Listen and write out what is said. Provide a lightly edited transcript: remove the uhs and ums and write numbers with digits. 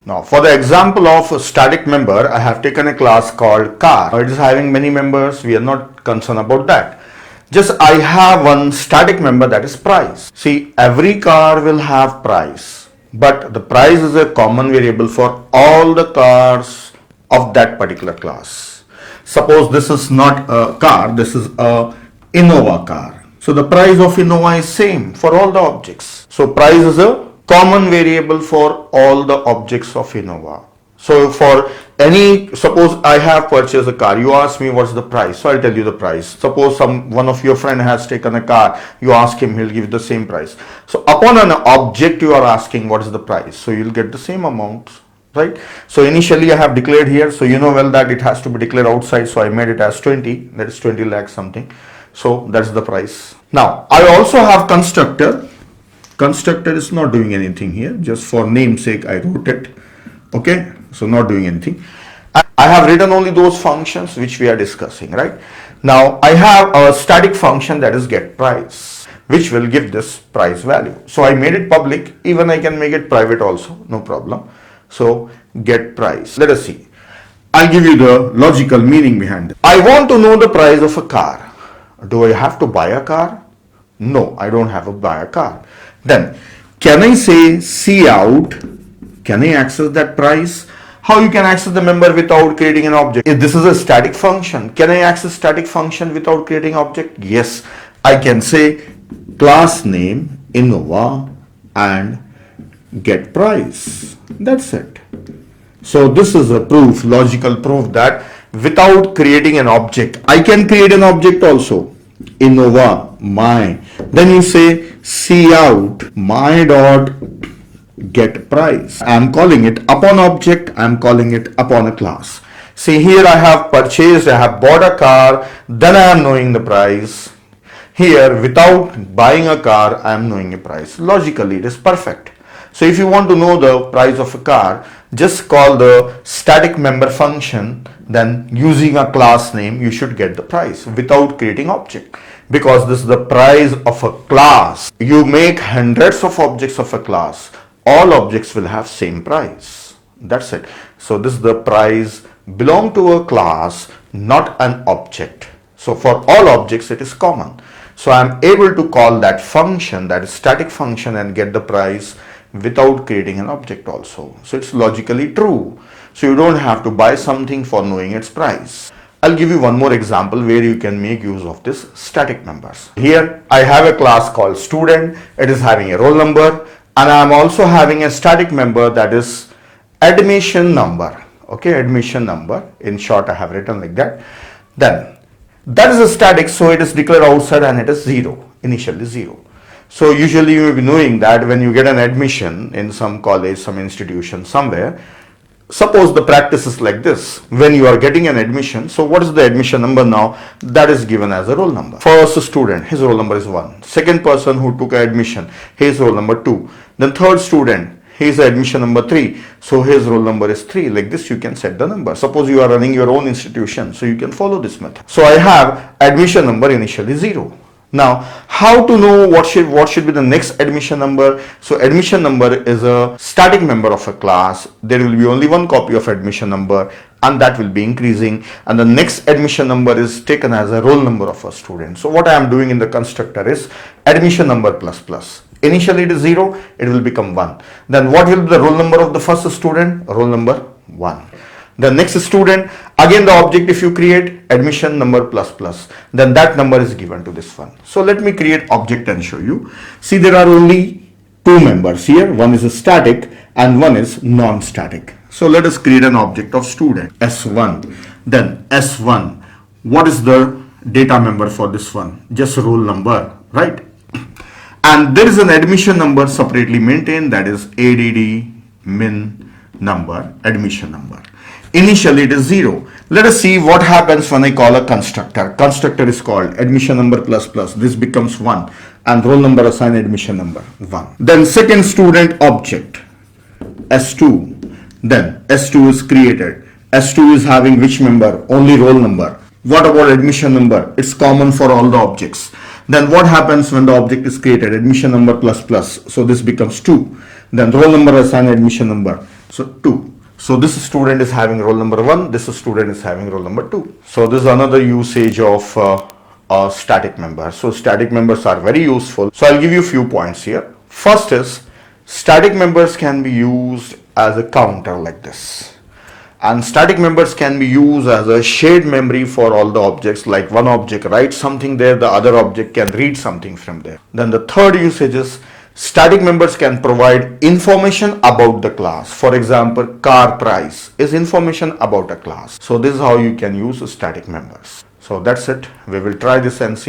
Now, for the example of a static member, I have taken a class called car. It is having many members. We are not concerned about that. Just I have one static member, that is price. See, every car will have price, but the price is a common variable for all the cars of that particular class. Suppose this is not a car, this is a Innova car. So the price of Innova is same for all the objects. So price is a common variable for all the objects of Innova. So for any, suppose I have purchased a car, you ask me what's the price, so I'll tell you the price. Suppose one of your friend has taken a car, you ask him, he'll give you the same price. So upon an object you are asking what is the price, so you'll get the same amount, right? So initially I have declared here, so you know well that it has to be declared outside, so I made it as 20, that is 20 lakhs something. So that's the price. Now I also have constructor. Constructor is not doing anything here, just for namesake I wrote it. Okay, so not doing anything. I have written only those functions which we are discussing, right? Now I have a static function, that is get price, which will give this price value. So I made it public, even I can make it private also, no problem. So get price. Let us see. I'll give you the logical meaning behind it. I want to know the price of a car. Do I have to buy a car? No, I don't have to buy a car. Then can I say cout? Can I access that price? How you can access the member without creating an object? If this is a static function, can I access static function without creating object? Yes, I can say class name Innova and get price. That's it. So this is a proof, logical proof that without creating an object, I can create an object also. Innova my, then you say cout my dot get price. I am calling it upon object, I am calling it upon a class. See, here I have purchased, I have bought a car, then I am knowing the price. Here without buying a car, I am knowing a price. Logically it is perfect. So if you want to know the price of a car, just call the static member function, then using a class name you should get the price without creating object, because this is the price of a class. You make hundreds of objects of a class, all objects will have same price. That's it. So this is the price belong to a class, not an object. So for all objects it is common. So I am able to call that function, that is static function, and get the price without creating an object also. So it's logically true. So you don't have to buy something for knowing its price. I'll give you one more example where you can make use of this static members. Here I have a class called student. It is having a roll number, and I am also having a static member, that is admission number. Okay, admission number. In short, I have written like that. Then that is a static, so it is declared outside and it is 0, initially 0. So usually you will be knowing that when you get an admission in some college, some institution, somewhere, suppose the practice is like this. When you are getting an admission, so what is the admission number now? That is given as a roll number. First student, his roll number is 1. Second person who took admission, his roll number 2. Then third student, his admission number 3. So his roll number is 3. Like this you can set the number. Suppose you are running your own institution, so you can follow this method. So I have admission number initially 0. Now, how to know what should be the next admission number? So admission number is a static member of a class. There will be only one copy of admission number, and that will be increasing, and the next admission number is taken as a roll number of a student. So what I am doing in the constructor is admission number plus plus. Initially it is 0, it will become 1. Then what will be the roll number of the first student? Roll number 1. The next student, again the object if you create admission number plus plus, then that number is given to this one. So let me create object and show you. See, there are only two members here. One is a static and one is non-static. So let us create an object of student S1. Then S1, what is the data member for this one? Just roll number, right? And there is an admission number separately maintained, that is ADD min number, admission number. Initially it is 0. Let us see what happens when I call a constructor. Constructor is called admission number plus plus. This becomes 1 and roll number assigned admission number 1. Then second student object S2. Then S2 is created. S2 is having which member? Only roll number. What about admission number? It's common for all the objects. Then what happens when the object is created? Admission number plus plus. So this becomes 2. Then roll number assigned admission number. So 2. So this student is having roll number 1, this student is having roll number 2. So this is another usage of a static member. So static members are very useful. So I'll give you a few points here. First is static members can be used as a counter like this. And static members can be used as a shared memory for all the objects, like one object writes something there, the other object can read something from there. Then the third usage is static members can provide information about the class. For example, car price is information about a class. So this is how you can use static members. So that's it. We will try this and see.